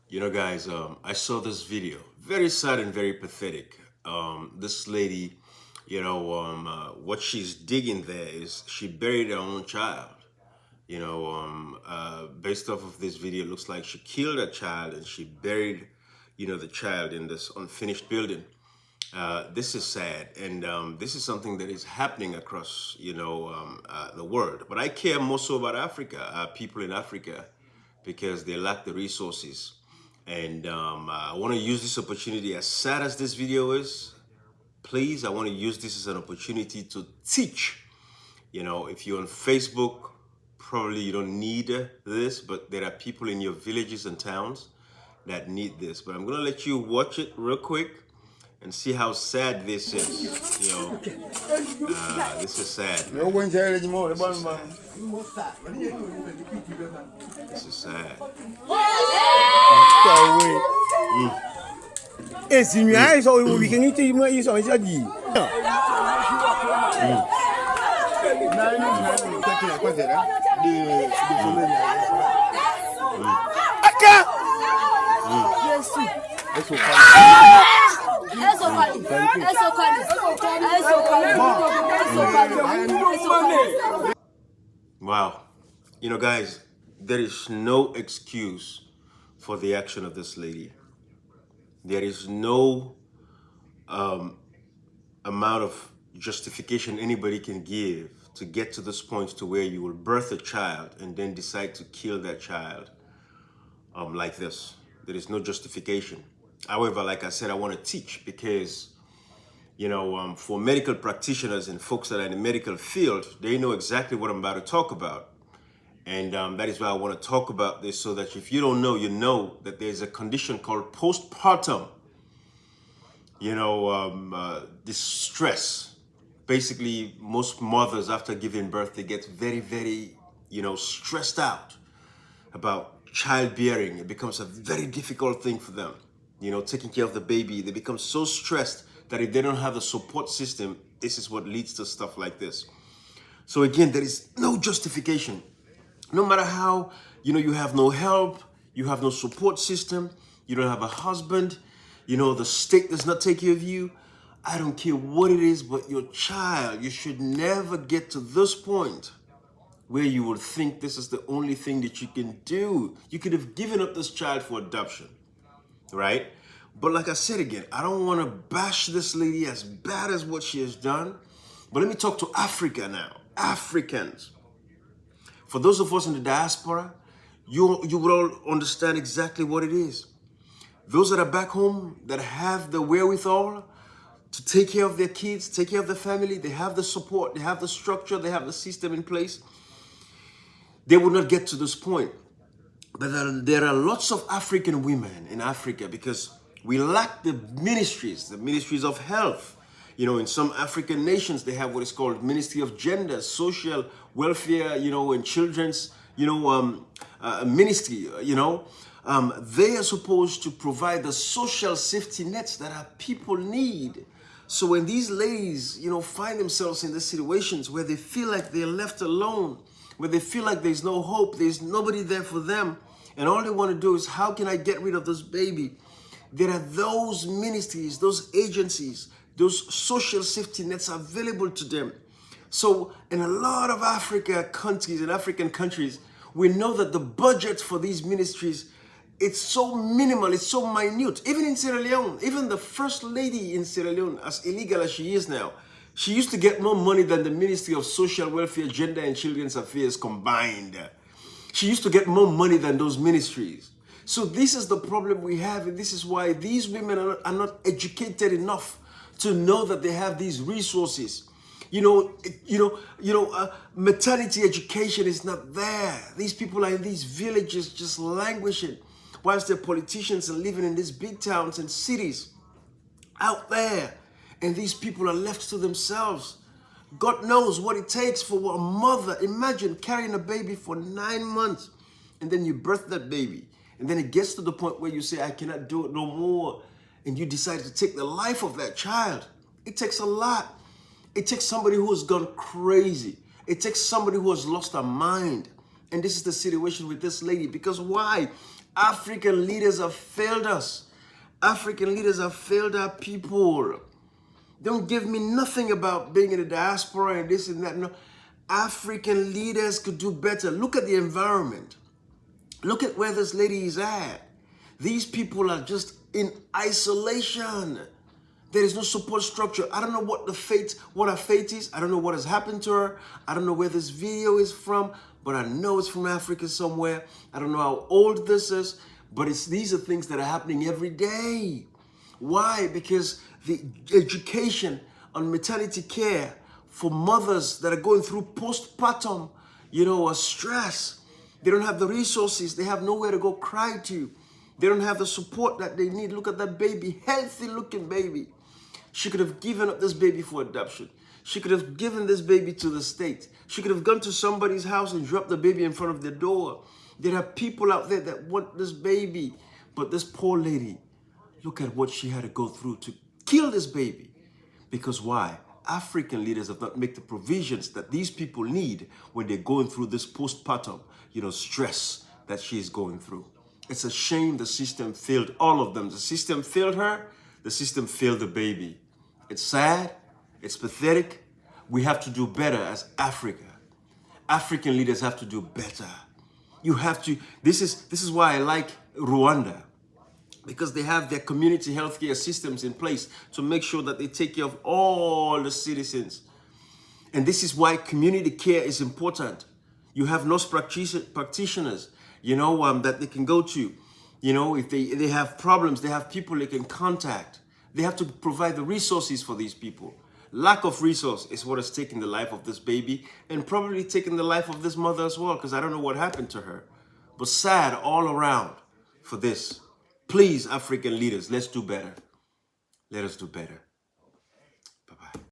You know, guys, I saw this video. Very sad and very pathetic. This lady, what she's digging there is she buried her own child. Based off of this video, it looks like she killed a child and she buried, the child in this unfinished building. This is sad, and this is something that is happening across, the world. But I care more so about Africa, people in Africa, because they lack the resources. And I want to use this opportunity, as sad as this video is, please, I want to use this as an opportunity to teach. If you're on Facebook, probably you don't need this, but there are people in your villages and towns that need this. But I'm going to let you watch it real quick and see how sad this is. This is sad, man. This is sad. We can eat Wow. Guys, there is no excuse for the action of this lady. There is no amount of justification anybody can give to get to this point to where you will birth a child and then decide to kill that child like this. There is no justification. However, like I said, I want to teach because, for medical practitioners and folks that are in the medical field, they know exactly what I'm about to talk about. And that is why I want to talk about this, so that if you don't know, you know that there's a condition called postpartum, distress. Basically, most mothers after giving birth, they get very, very, stressed out about childbearing. It becomes a very difficult thing for them. Taking care of the baby, they become so stressed that if they don't have a support system, this is what leads to stuff like this. So again, there is no justification. No matter how, you have no help, you have no support system, you don't have a husband, the state does not take care of you. I don't care what it is, but your child, you should never get to this point where you would think this is the only thing that you can do. You could have given up this child for adoption, right? But like I said again, I don't want to bash this lady as bad as what she has done. But let me talk to Africa now. Africans. For those of us in the diaspora, you would all understand exactly what it is. Those that are back home that have the wherewithal to take care of their kids, take care of the family, they have the support, they have the structure, they have the system in place, they will not get to this point. But there are lots of African women in Africa because we lack the ministries of health. In some African nations, they have what is called Ministry of Gender, Social Welfare, and Children's, ministry, they are supposed to provide the social safety nets that our people need. So when these ladies, find themselves in the situations where they feel like they're left alone, where they feel like there's no hope, there's nobody there for them, and all they want to do is, how can I get rid of this baby? There are those ministries, those agencies, those social safety nets available to them. So in a lot of African countries, we know that the budget for these ministries, it's so minimal, it's so minute. Even in Sierra Leone, even the first lady in Sierra Leone, as illegal as she is now, she used to get more money than the Ministry of Social Welfare, Gender and Children's Affairs combined. She used to get more money than those ministries. So this is the problem we have, and this is why these women are not educated enough to know that they have these resources. Maternity education is not there. These people are in these villages just languishing, whilst they're politicians and living in these big towns and cities out there. And these people are left to themselves. God knows what it takes for a mother. Imagine carrying a baby for 9 months, and then you birth that baby. And then it gets to the point where you say, I cannot do it no more. And you decide to take the life of that child. It takes a lot. It takes somebody who has gone crazy. It takes somebody who has lost their mind. And this is the situation with this lady. Because why? African leaders have failed us. African leaders have failed our people. Don't give me nothing about being in the diaspora and this and that. No. African leaders could do better. Look at the environment. Look at where this lady is at. These people are just in isolation. There is no support structure. I don't know what her fate is. I don't know what has happened to her. I don't know where this video is from, but I know it's from Africa somewhere. I don't know how old this is, but these are things that are happening every day. Why? Because the education on maternity care for mothers that are going through postpartum, stress. They don't have the resources. They have nowhere to go cry to. They don't have the support that they need. Look at that baby, healthy looking baby. She could have given up this baby for adoption. She could have given this baby to the state. She could have gone to somebody's house and dropped the baby in front of their door. There are people out there that want this baby. But this poor lady, look at what she had to go through to kill this baby. Because why? African leaders have not made the provisions that these people need when they're going through this postpartum, stress that she's going through. It's a shame the system failed all of them. The system failed her. The system failed the baby. It's sad. It's pathetic. We have to do better as Africa. African leaders have to do better. You have to. This is why I like Rwanda, because they have their community healthcare systems in place to make sure that they take care of all the citizens. And this is why community care is important. You have nurse practitioners, that they can go to. If they have problems, they have people they can contact. They have to provide the resources for these people. Lack of resource is what has taken the life of this baby and probably taken the life of this mother as well, because I don't know what happened to her. But sad all around for this. Please, African leaders, let's do better. Let us do better.